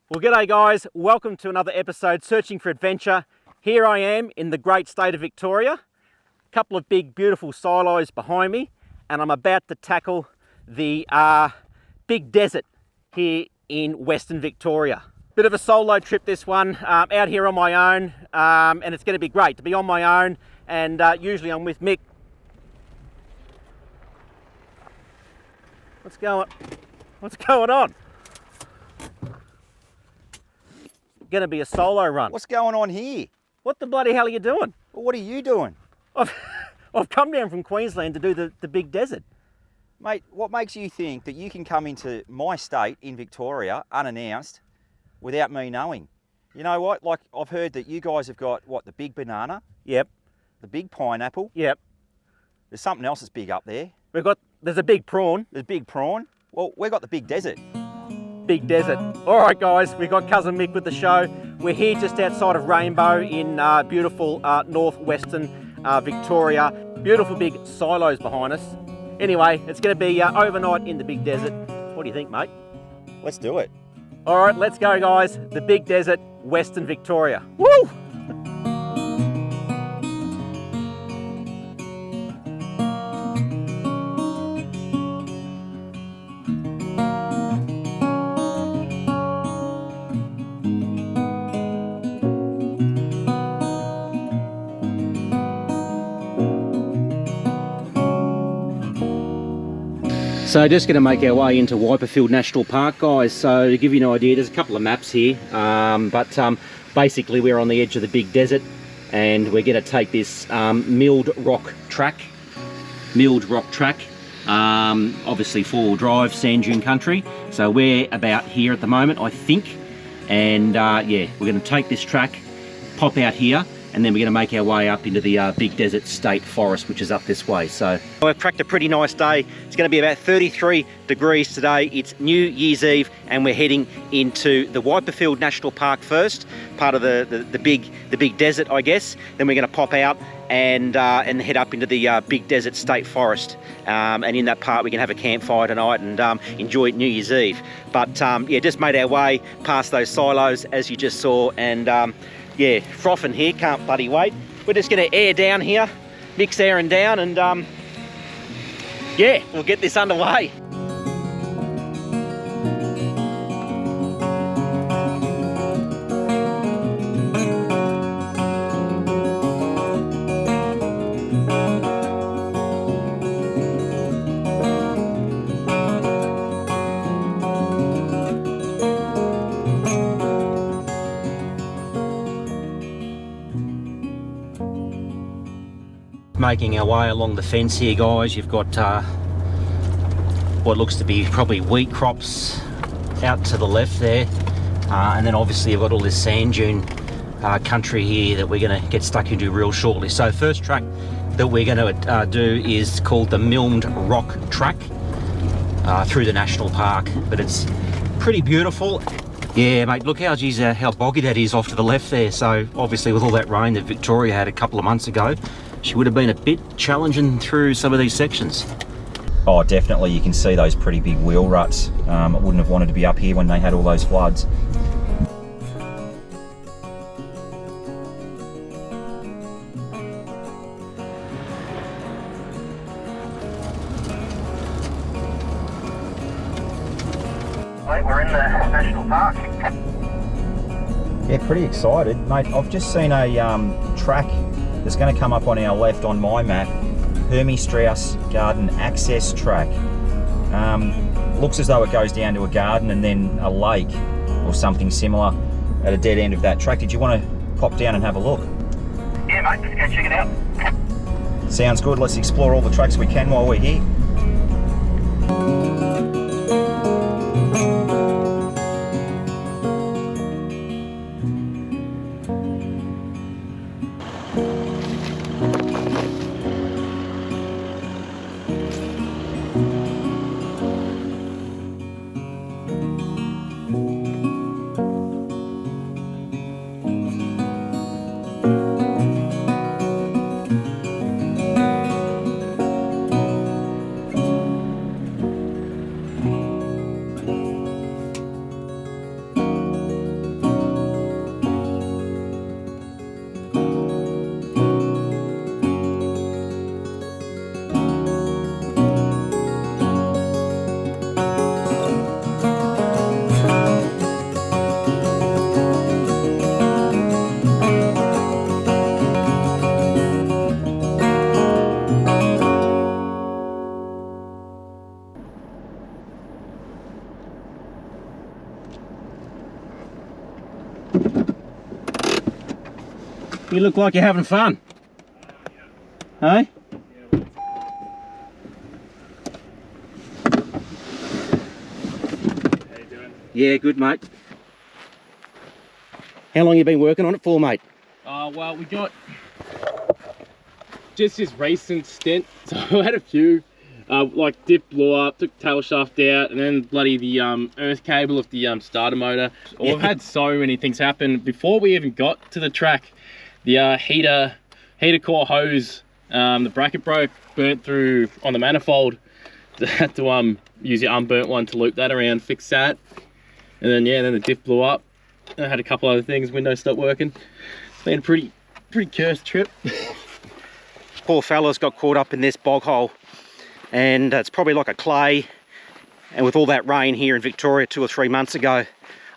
Well, g'day guys, welcome to another episode Searching for Adventure. Here I am in the great state of Victoria. A couple of big beautiful silos behind me, and I'm about to tackle the big desert here in Western Victoria. Bit of a solo trip this one, out here on my own, and it's going to be great to be on my own, and usually I'm with Mick. What's going on? Going to be a solo run. What's going on here? What the bloody hell are you doing? Well, what are you doing? I've come down from Queensland to do the big desert. Mate, what makes you think that you can come into my state in Victoria unannounced without me knowing? You know what? Like, I've heard that you guys have got, what, the big banana? Yep. The big pineapple? Yep. There's something else that's big up there. There's a big prawn. There's big prawn. Well, we've got the big desert. Big desert. All right, guys, we've got Cousin Mick with the show. We're here just outside of Rainbow in beautiful northwestern Victoria. Beautiful big silos behind us. Anyway, it's going to be overnight in the big desert. What do you think, mate? Let's do it. All right, let's go, guys. The big desert, Western Victoria. Woo! So just going to make our way into Wiperfield National Park, guys. So to give you an idea, there's a couple of maps here, but basically we're on the edge of the big desert, and we're going to take this milled rock track, obviously four-wheel drive, sand dune country. So we're about here at the moment, I think, and yeah, we're going to take this track, pop out here, and then we're going to make our way up into the Big Desert State Forest, which is up this way. So we've cracked a pretty nice day. It's going to be about 33 degrees today. It's New Year's Eve, and we're heading into the Wiperfield National Park first, part of the big desert, I guess. Then we're going to pop out and head up into the Big Desert State Forest. And in that part, we can have a campfire tonight and enjoy New Year's Eve. But yeah, just made our way past those silos, as you just saw, and yeah, frothing here, can't bloody wait. We're just going to air down here, mix airing down, and yeah, we'll get this underway. Making our way along the fence here, guys. You've got what looks to be probably wheat crops out to the left there, and then obviously you've got all this sand dune country here that we're going to get stuck into real shortly. So first track that we're going to do is called the Milled Rock Track through the national park, but it's pretty beautiful. Yeah, mate, look how boggy that is off to the left there. So obviously with all that rain that Victoria had a couple of months ago, she would have been a bit challenging through some of these sections. Oh, definitely. You can see those pretty big wheel ruts. I wouldn't have wanted to be up here when they had all those floods. Mate, we're in the national park. Yeah, pretty excited. Mate, I've just seen a track that's going to come up on our left on my map, Hermie Strauss Garden Access Track. Looks as though it goes down to a garden and then a lake or something similar at a dead end of that track. Did you want to pop down and have a look? Yeah, mate, let's go check it out. Sounds good. Let's explore all the tracks we can while we're here. You look like you're having fun. Hey? How you doing? Yeah, good, mate. How long you been working on it for, mate? Well, we got just this recent stint, so I had a few. Like Diff blew up, took tail shaft out, and then bloody the earth cable of the starter motor. We've had so many things happen. Before we even got to the track, the heater core hose, the bracket broke, burnt through on the manifold. I had to use the unburnt one to loop that around, fix that. And then yeah, then the diff blew up. I had a couple other things, windows stopped working. It's been a pretty cursed trip. Poor fella's got caught up in this bog hole, and it's probably like a clay, and with all that rain here in Victoria 2 or 3 months ago,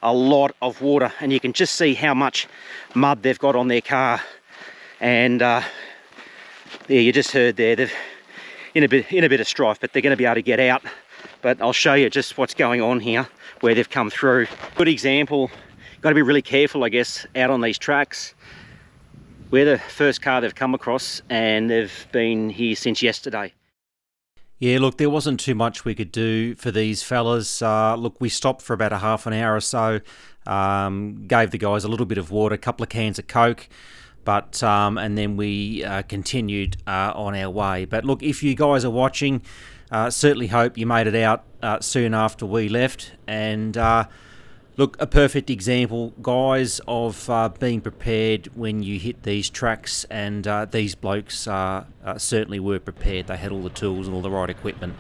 a lot of water, and you can just see how much mud they've got on their car. And yeah, you just heard there, they're in a bit of strife, but they're going to be able to get out. But I'll show you just what's going on here, where they've come through. Good example. Got to be really careful, I guess, out on these tracks. We're the first car they've come across, and they've been here since yesterday. Yeah, look, there wasn't too much we could do for these fellas. Look, we stopped for about a half an hour or so, gave the guys a little bit of water, a couple of cans of Coke, but and then we continued on our way. But look, if you guys are watching, certainly hope you made it out soon after we left. And look, a perfect example, guys, of being prepared when you hit these tracks, and these blokes certainly were prepared. They had all the tools and all the right equipment.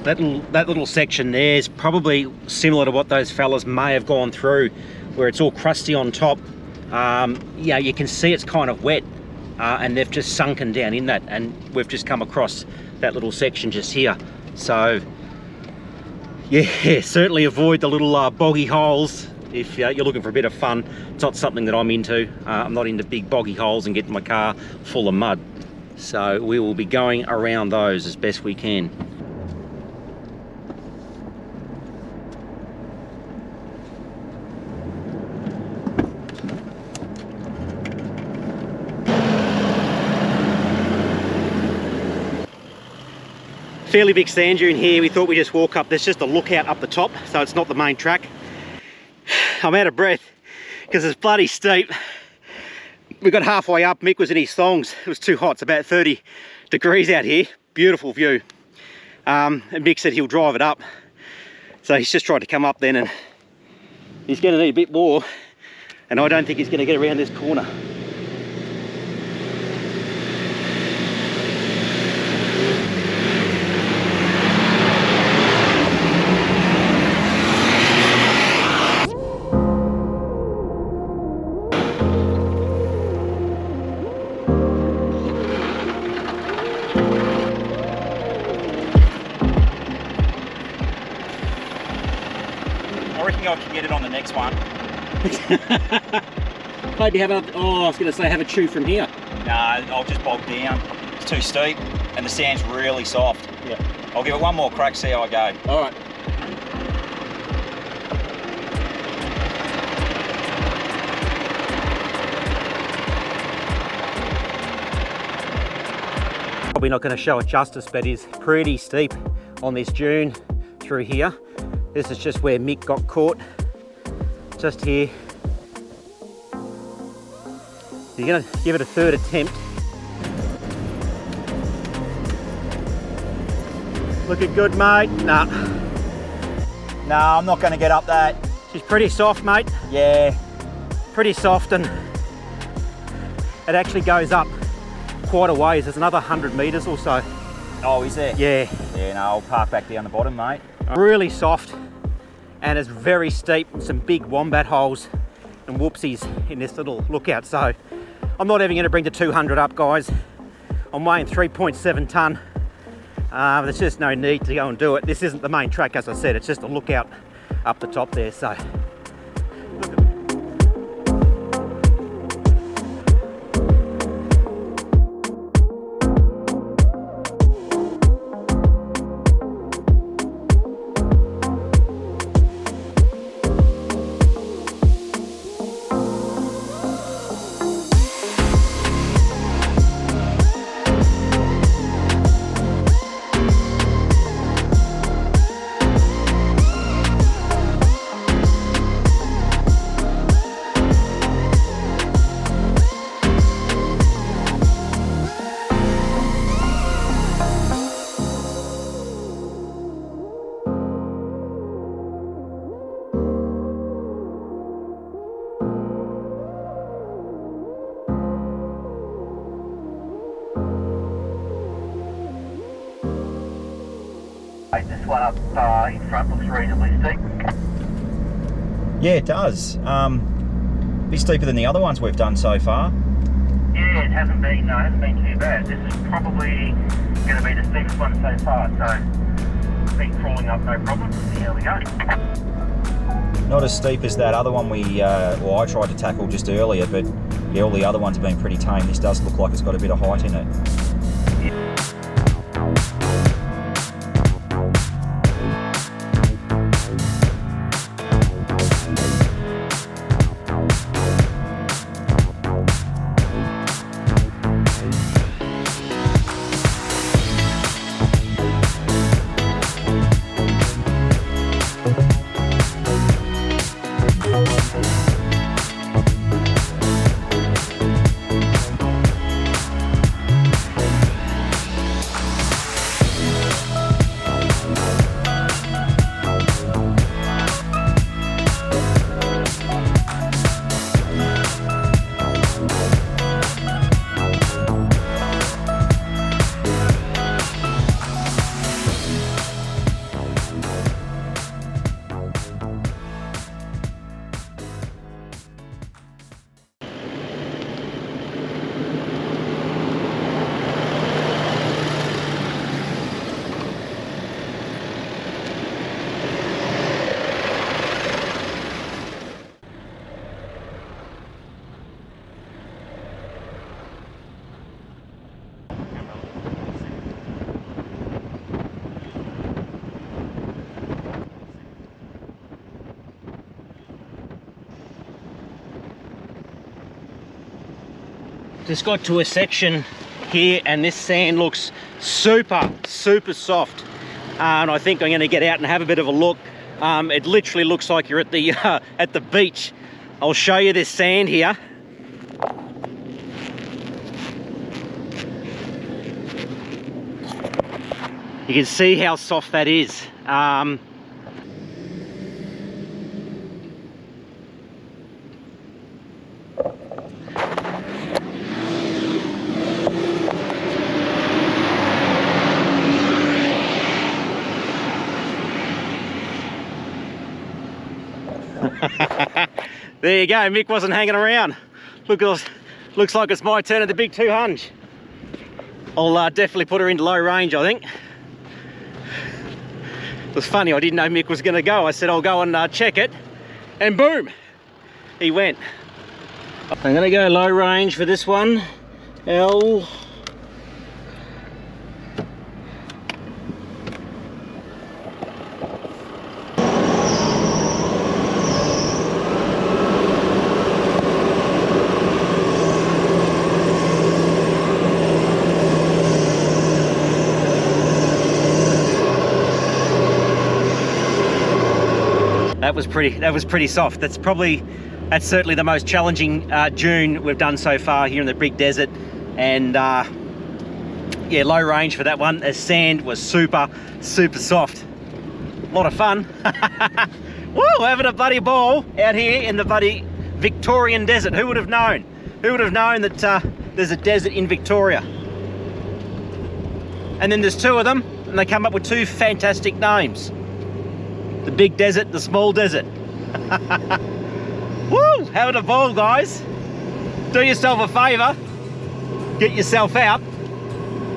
That little section there is probably similar to what those fellas may have gone through, where it's all crusty on top. Yeah, you can see it's kind of wet. And they've just sunken down in that, and we've just come across that little section just here. So yeah, certainly avoid the little boggy holes if you're looking for a bit of fun. It's not something that I'm into. I'm not into big boggy holes and getting my car full of mud. So we will be going around those as best we can. Fairly big sand dune here. We thought we'd just walk up. There's just a lookout up the top, so it's not the main track. I'm out of breath because it's bloody steep. We got halfway up. Mick was in his thongs. It was too hot. It's about 30 degrees out here. Beautiful view. And Mick said he'll drive it up. So he's just tried to come up then, and he's going to need a bit more. And I don't think he's going to get around this corner. I can get it on the next one. Maybe have a, I was going to say have a chew from here. No, I'll just bog down. It's too steep and the sand's really soft. Yeah. I'll give it one more crack, see how I go. All right. Probably not going to show it justice, but it's pretty steep on this dune through here. This is just where Mick got caught, just here. You're going to give it a third attempt. Looking good, mate? Nah. No, I'm not going to get up that. She's pretty soft, mate. Yeah. Pretty soft, and it actually goes up quite a ways. There's another 100 metres or so. Oh, is there? Yeah. Yeah, no, I'll park back down the bottom, mate. Really soft, and it's very steep, and some big wombat holes and whoopsies in this little lookout. So I'm not even going to bring the 200 up, guys. I'm weighing 3.7 tonne. There's just no need to go and do it. This isn't the main track, as I said. It's just a lookout up the top there. So This one up in front looks reasonably steep. Yeah, it does. Bit steeper than the other ones we've done so far. Yeah, it hasn't been too bad. This is probably going to be the steepest one so far, so it's been crawling up no problem. See how we go. Not as steep as that other one I tried to tackle just earlier, but yeah, all the other ones have been pretty tame. This does look like it's got a bit of height in it. Just got to a section here and this sand looks super soft, and I think I'm going to get out and have a bit of a look. It literally looks like you're at the beach. I'll show you this sand here. You can see how soft that is. There you go, Mick wasn't hanging around. Looks like it's my turn at the big 200. I'll definitely put her into low range, I think. It was funny, I didn't know Mick was going to go. I said I'll go and check it, and boom, he went. I'm going to go low range for this one. L. That was pretty soft. That's certainly the most challenging dune we've done so far here in the Big Desert, and yeah, low range for that one. The sand was super soft. A lot of fun. Woo, having a bloody ball out here in the bloody Victorian desert. Who would have known? Who would have known that there's a desert in Victoria? And then there's two of them, and they come up with two fantastic names. The big desert, the small desert. Woo! Having a ball, guys. Do yourself a favour. Get yourself out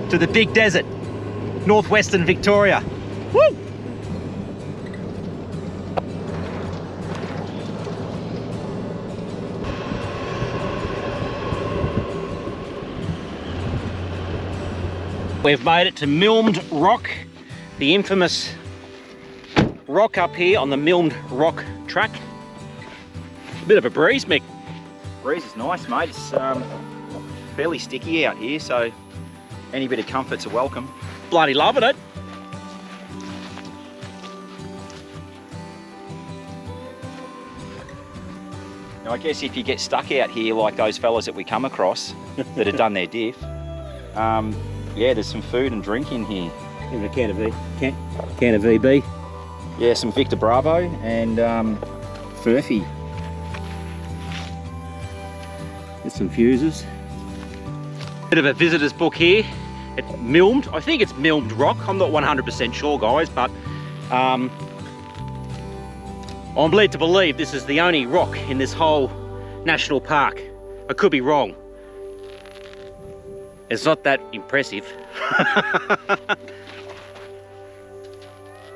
to the big desert, northwestern Victoria. Woo! We've made it to Milmed Rock, the infamous rock up here on the Milmed Rock track. A bit of a breeze, Mick. Breeze is nice, mate. It's fairly sticky out here, so any bit of comfort's a welcome. Bloody loving it. Now, I guess if you get stuck out here like those fellas that we come across that have done their diff, yeah, there's some food and drink in here. Even a can of VB. Yeah, some Victor Bravo and Furphy. There's some fuses. Bit of a visitor's book here It's milmed. I think it's milmed rock. I'm not 100% sure, guys, but I'm led to believe this is the only rock in this whole national park. I could be wrong. It's not that impressive.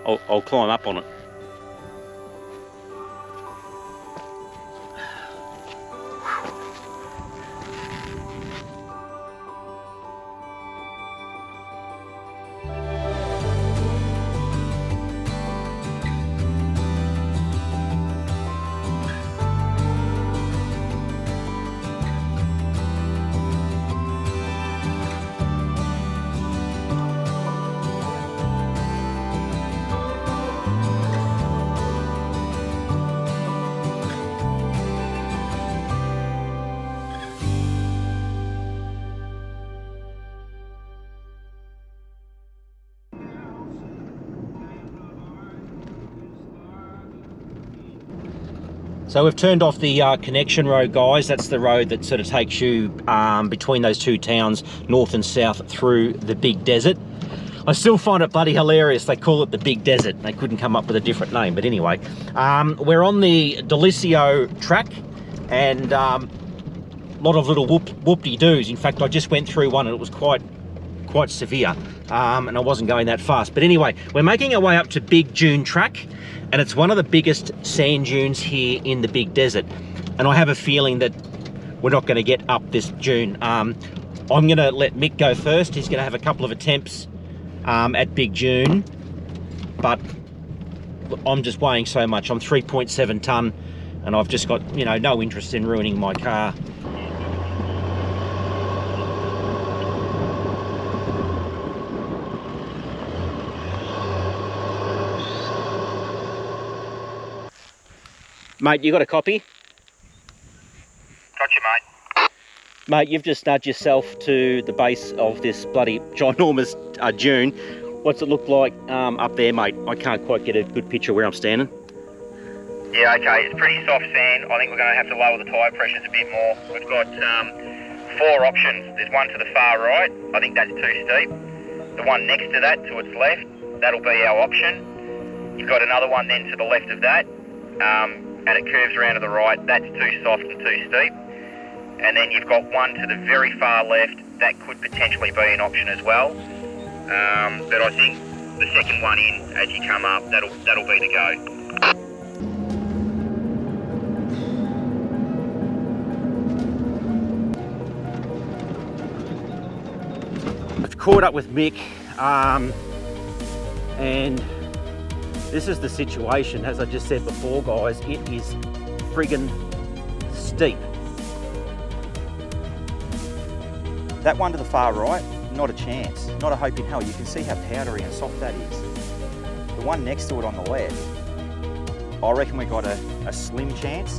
I'll climb up on it. So we've turned off the connection road, guys. That's the road that sort of takes you between those two towns, north and south, through the Big Desert. I still find it bloody hilarious they call it the Big Desert. They couldn't come up with a different name, but anyway. We're on the Delisio track, and a lot of little whoop-de-doos. In fact, I just went through one and it was quite severe, and I wasn't going that fast. But anyway, we're making our way up to Big Dune track, and it's one of the biggest sand dunes here in the Big Desert. And I have a feeling that we're not going to get up this dune. I'm going to let Mick go first. He's going to have a couple of attempts at Big Dune, but I'm just weighing so much. I'm 3.7 tonne, and I've just got, you know, no interest in ruining my car. Mate, you got a copy? Gotcha, mate. Mate, you've just nudged yourself to the base of this bloody ginormous dune. What's it look like up there, mate? I can't quite get a good picture where I'm standing. Yeah, okay, it's pretty soft sand. I think we're going to have to lower the tyre pressures a bit more. We've got 4 options. There's one to the far right. I think that's too steep. The one next to that, to its left, that'll be our option. You've got another one then to the left of that. And it curves around to the right. That's too soft and too steep. And then you've got one to the very far left. That could potentially be an option as well. But I think the second one in, as you come up, that'll be the go. I've caught up with Mick, and this is the situation. As I just said before, guys, it is friggin' steep. That one to the far right, not a chance. Not a hope in hell. You can see how powdery and soft that is. The one next to it on the left, I reckon we got a slim chance.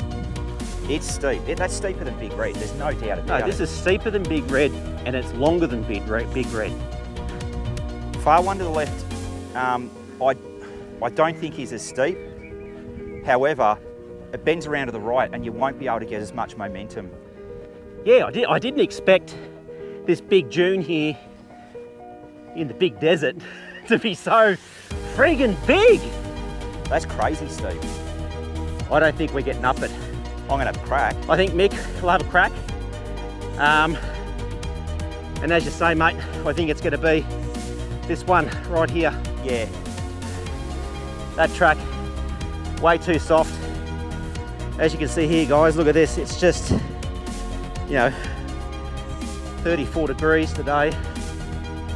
It's steep. That's steeper than Big Red. There's no doubt about it. No, this is steeper than Big Red, and it's longer than Big Red. Far one to the left, I don't think is as steep. However, it bends around to the right and you won't be able to get as much momentum. Yeah, I didn't expect this Big Dune here in the Big Desert to be so friggin' big. That's crazy steep. I don't think we're getting up it. I'm gonna have a crack. I think Mick will have a crack. And as you say, mate, I think it's gonna be this one right here. Yeah. That track, way too soft. As you can see here, guys, look at this. It's just, you know, 34 degrees today.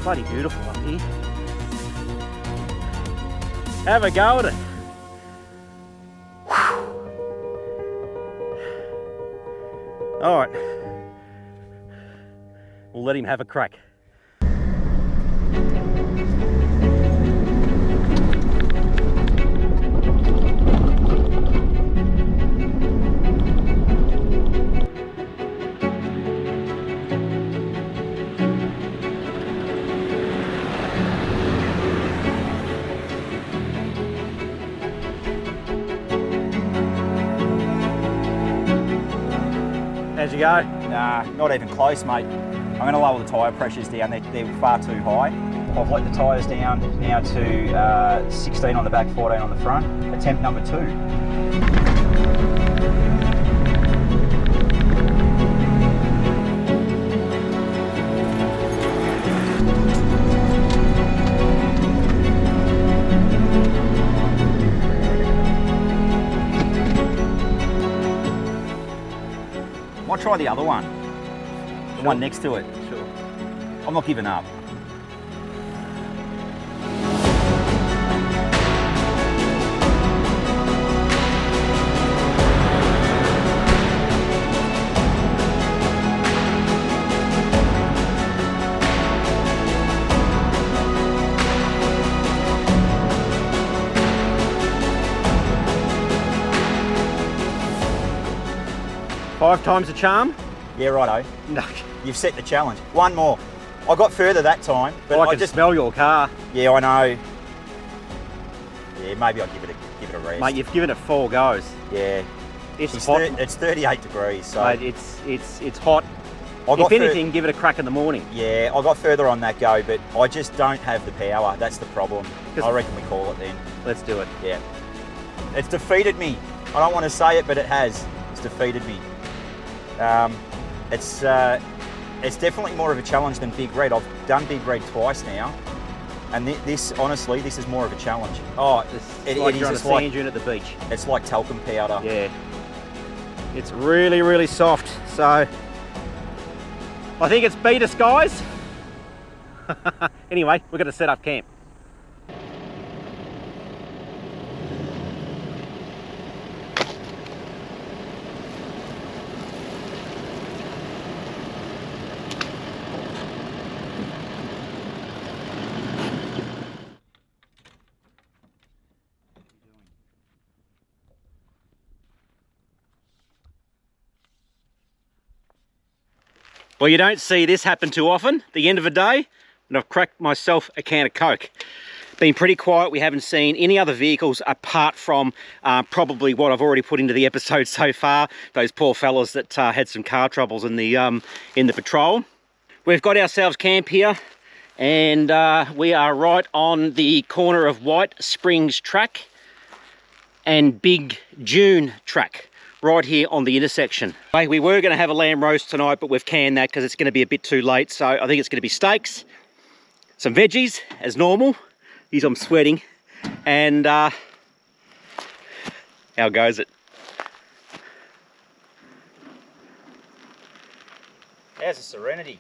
Bloody beautiful up here. Have a go at it. All right, we'll let him have a crack. How'd you go? Nah, not even close, mate. I'm going to lower the tyre pressures down, they're far too high. I've let the tyres down now to 16 on the back, 14 on the front. Attempt number 2. Might try the other one. The one next to it. Sure. I'm not giving up. Five times the charm? Yeah, righto. No. You've set the challenge. One more. I got further that time, but I can just smell your car. Yeah, I know. Yeah, maybe I'll give it a rest. Mate, you've given it 4 goes. Yeah. It's hot. It's 38 degrees, so Mate, it's hot. I got If anything, give it a crack in the morning. Yeah, I got further on that go, but I just don't have the power. That's the problem. I reckon we call it then. Let's do it. Yeah. It's defeated me. I don't want to say it, but it has. It's defeated me. It's definitely more of a challenge than Big Red. I've done Big Red twice now, and this honestly, this is more of a challenge. Oh, It's like you're on a sand dune at the beach. It's like talcum powder. Yeah. It's really, really soft. So I think it's beat us, guys. Anyway, we're going to set up camp. Well, you don't see this happen too often. The end of a day, and I've cracked myself a can of Coke. Been pretty quiet. We haven't seen any other vehicles apart from probably what I've already put into the episode so far. Those poor fellas that had some car troubles in the patrol. We've got ourselves camp here, and we are right on the corner of White Springs track and Big Dune track. Right here on the intersection. We were going to have a lamb roast tonight, but we've canned that because it's going to be a bit too late. So I think it's going to be steaks, some veggies as normal. Geez, I'm sweating. And how goes it? How's the Serenity?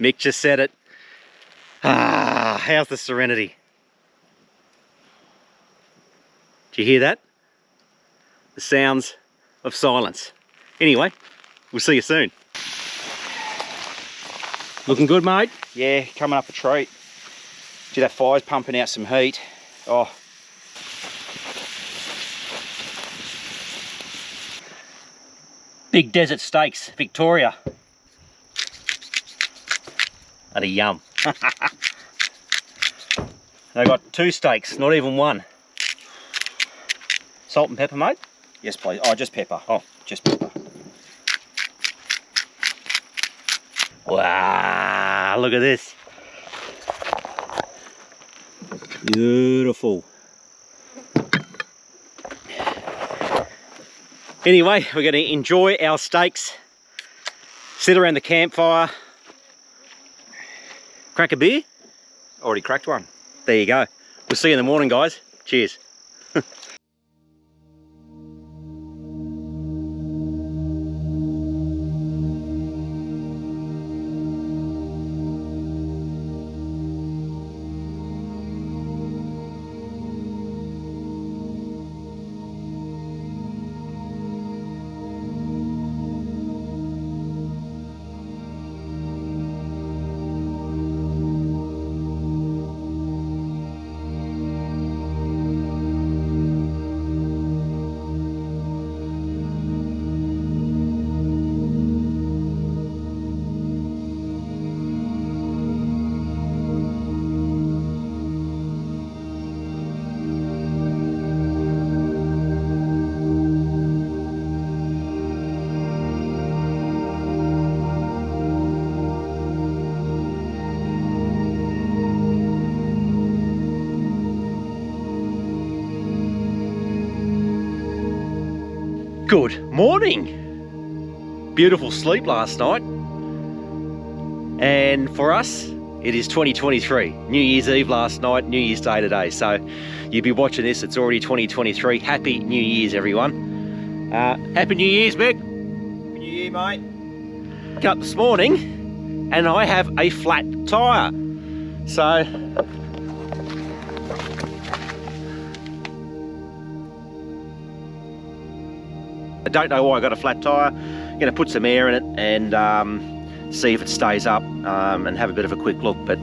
Mick just said it. How's the Serenity? Did you hear that? The sounds of silence. Anyway, we'll see you soon. Looking good, mate? Yeah, coming up a treat. Gee, that fire's pumping out some heat. Oh. Big Desert Steaks, Victoria. Bloody yum. I got 2 steaks, not even 1. Salt and pepper, mate? Yes, please. Oh, just pepper. Oh, just pepper. Wow, look at this. Beautiful. Anyway, we're going to enjoy our steaks, sit around the campfire, crack a beer. Already cracked one. There you go. We'll see you in the morning, guys. Cheers. Good morning. Beautiful sleep last night. And for us, it is 2023. New Year's Eve last night, New Year's Day today. So you'll be watching this, it's already 2023. Happy New Year's, everyone. Happy New Year's, Mick. Happy New Year, mate. Woke up this morning and I have a flat tyre. So I don't know why I got a flat tyre. I'm going to put some air in it and see if it stays up and have a bit of a quick look. But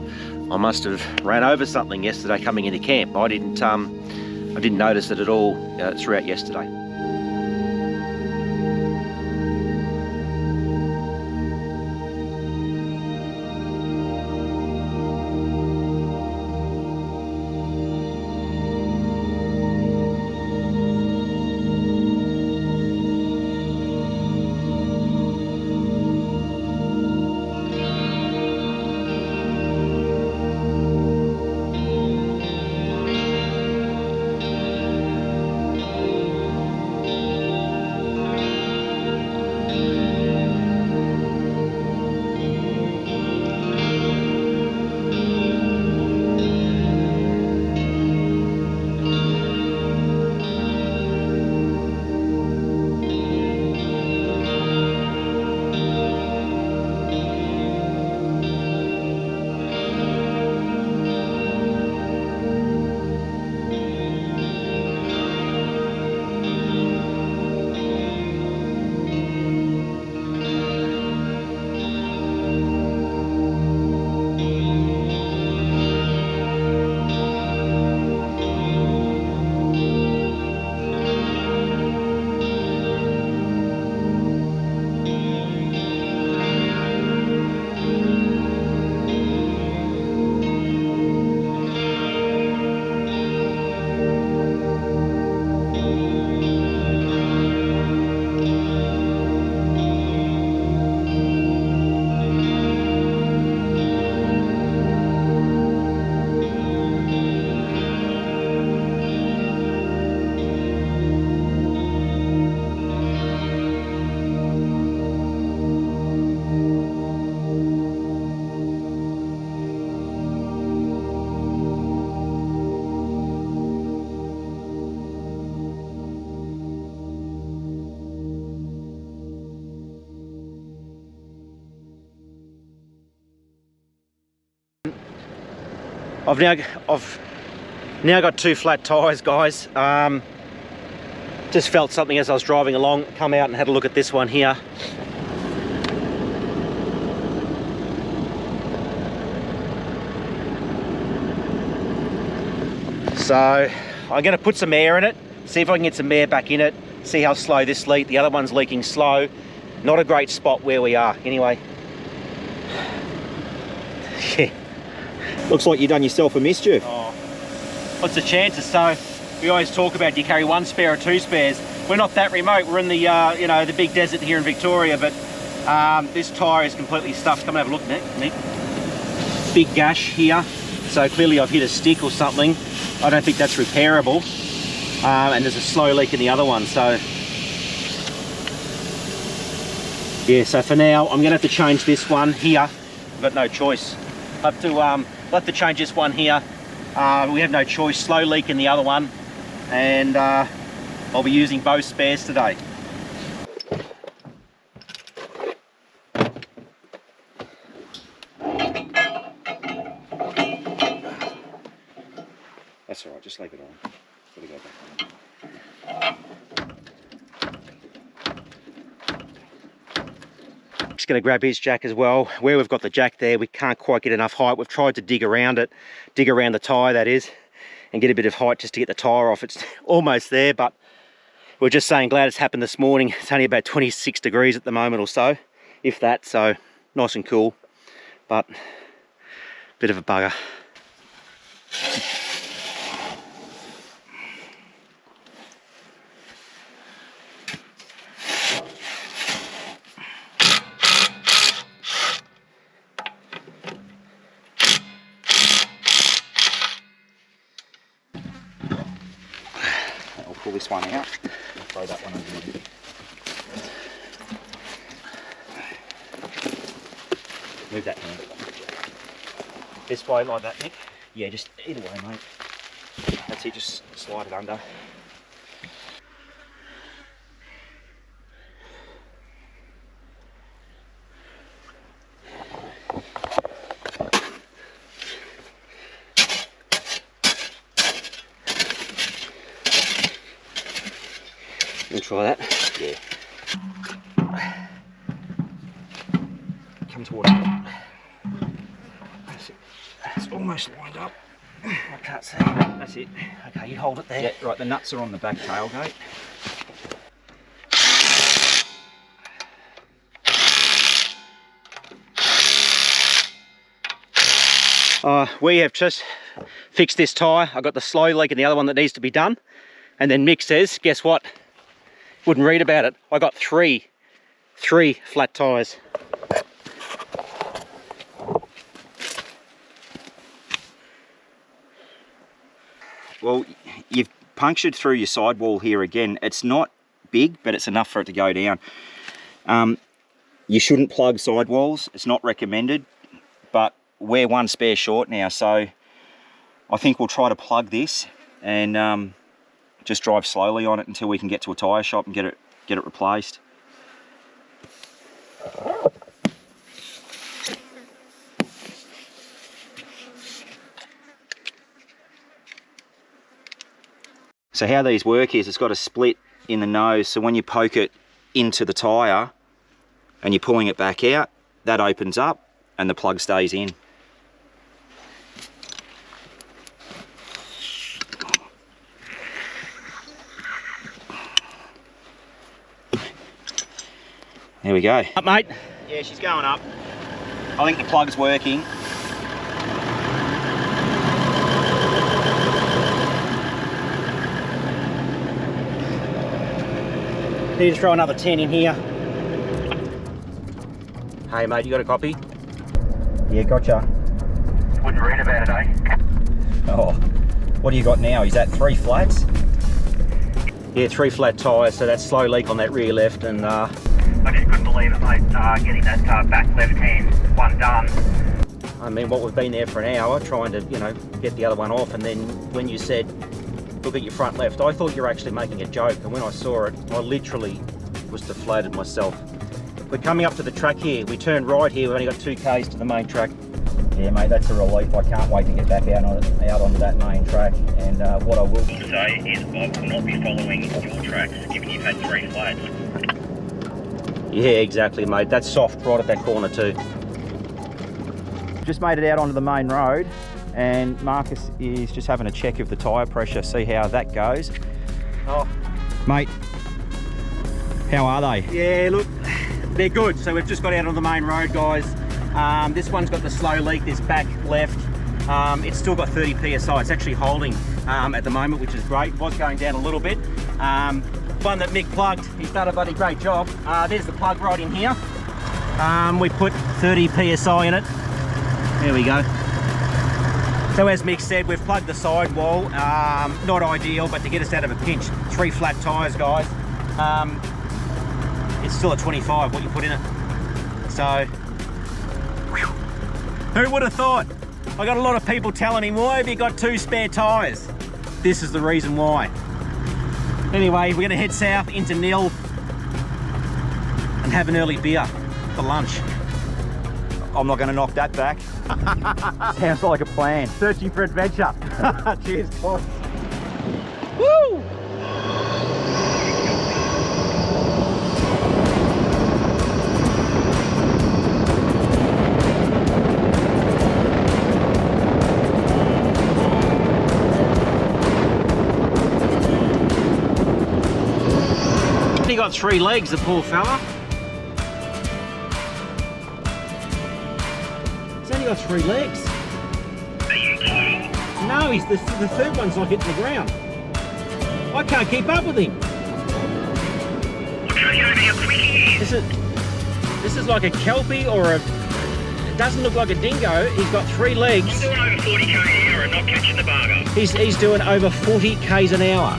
I must have ran over something yesterday coming into camp. I didn't notice it at all throughout yesterday. I've now got two flat tyres, guys. Just felt something as I was driving along, come out and had a look at this one here. So I'm going to put some air in it, see if I can get some air back in it, see how slow this leak. The other one's leaking slow. Not a great spot where we are. Anyway, yeah. Looks like you've done yourself a mischief. Oh, what's the chances? So we always talk about, do you carry one spare or two spares? We're not that remote. We're in the you know, the big desert here in Victoria, but this tyre is completely stuffed. Come and have a look, Nick. Big gash here. So clearly I've hit a stick or something. I don't think that's repairable. And there's a slow leak in the other one. So yeah. So for now, I'm going to have to change this one here. I've got no choice. I have to change this one here. We have no choice. Slow leak in the other one, and I'll be using both spares today. That's all right. Just leave it on. Gotta go back on. Just going to grab his jack as well. Where we've got the jack there, we can't quite get enough height. We've tried to dig around it, dig around the tyre, that is, and get a bit of height just to get the tyre off. It's almost there, but we're just saying glad it's happened this morning. It's only about 26 degrees at the moment or so, if that, so nice and cool, but bit of a bugger. I'll pull this one out and throw that one underneath. Move that hand. This way like that, Nick? Yeah, just either way, mate. That's it, just slide it under. We'll try that. Yeah. Come towards it. That's it. It's almost lined up. I can't see. That's it. Okay, you hold it there. Yeah, right, the nuts are on the back tailgate. We have just fixed this tyre. I got the slow leak and the other one that needs to be done. And then Mick says, guess what? Wouldn't read about it. I got three flat tyres. Well, you've punctured through your sidewall here again. It's not big, but it's enough for it to go down. You shouldn't plug sidewalls. It's not recommended, but we're one spare short now, so I think we'll try to plug this and just drive slowly on it until we can get to a tyre shop and get it replaced. So how these work is it's got a split in the nose, so when you poke it into the tyre and you're pulling it back out, that opens up and the plug stays in. There we go. Up, mate. Yeah, she's going up. I think the plug's working. Need to throw another 10 in here. Hey mate, you got a copy? Yeah, gotcha. Wouldn't read about it, eh? Oh, what do you got now? Is that 3 flats? Yeah, 3 flat tyres, so that's slow leak on that rear left, and I just couldn't believe it, mate, getting that back left hand one done. I mean, what, we've been there for an hour trying to, you know, get the other one off, and then when you said, look at your front left, I thought you were actually making a joke, and when I saw it, I literally was deflated myself. We're coming up to the track here. We turned right here, we've only got 2 k's to the main track. Yeah mate, that's a relief. I can't wait to get back out onto that main track, and what I will Say is I will not be following your tracks, given you've had 3 flats. Yeah, exactly, mate. That's soft right at that corner too. just made it out onto the main road, and Marcus is just having a check of the tyre pressure, see how that goes. Oh, mate, how are they? yeah, look, they're good. So we've just got out on the main road, guys. This one's got the slow leak, this back left. It's still got 30 psi. It's actually holding at the moment, which is great. It was going down a little bit. One that Mick plugged, he's done a bloody great job. There's the plug right in here. We put 30 psi in it. There we go. So as Mick said, we've plugged the sidewall. Not ideal, but to get us out of a pinch, 3 flat tyres, guys. It's still a 25 what you put in it. So, whew, who would have thought? I got a lot of people telling him, why have you got 2 spare tyres? This is the reason why. Anyway, we're gonna head south into Nil and have an early beer for lunch. I'm not going to knock that back. Sounds like a plan. Searching for adventure. Cheers, boys. Woo! He got 3 legs, the poor fella. He's only got 3 legs. Are you kidding? No, he's the third one's like hitting the ground. I can't keep up with him. I'm trying to get over how quick he is. This is like a kelpie or a. It doesn't look like a dingo. He's got 3 I'm legs. doing over 40 km an hour and not catching the barger. He's doing over 40 k's an hour.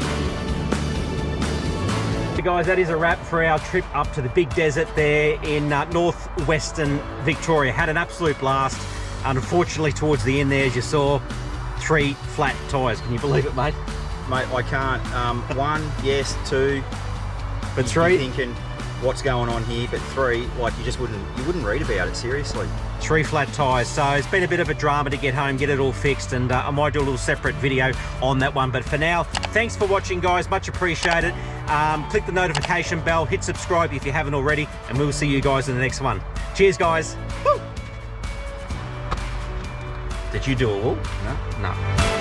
guys, that is a wrap for our trip up to the big desert there in northwestern Victoria. Had an absolute blast. Unfortunately, towards the end there, as you saw, 3 flat tyres. Can you believe it, mate? Mate, I can't. 1, yes, 2. But 3, thinking, what's going on here? But 3, like you wouldn't read about it, seriously. 3 flat tyres. So it's been a bit of a drama to get home, get it all fixed, and I might do a little separate video on that one. But for now, thanks for watching, guys. Much appreciated. Click the notification bell, hit subscribe if you haven't already, and we'll see you guys in the next one. Cheers, guys. Woo! Did you do a wall? No? No.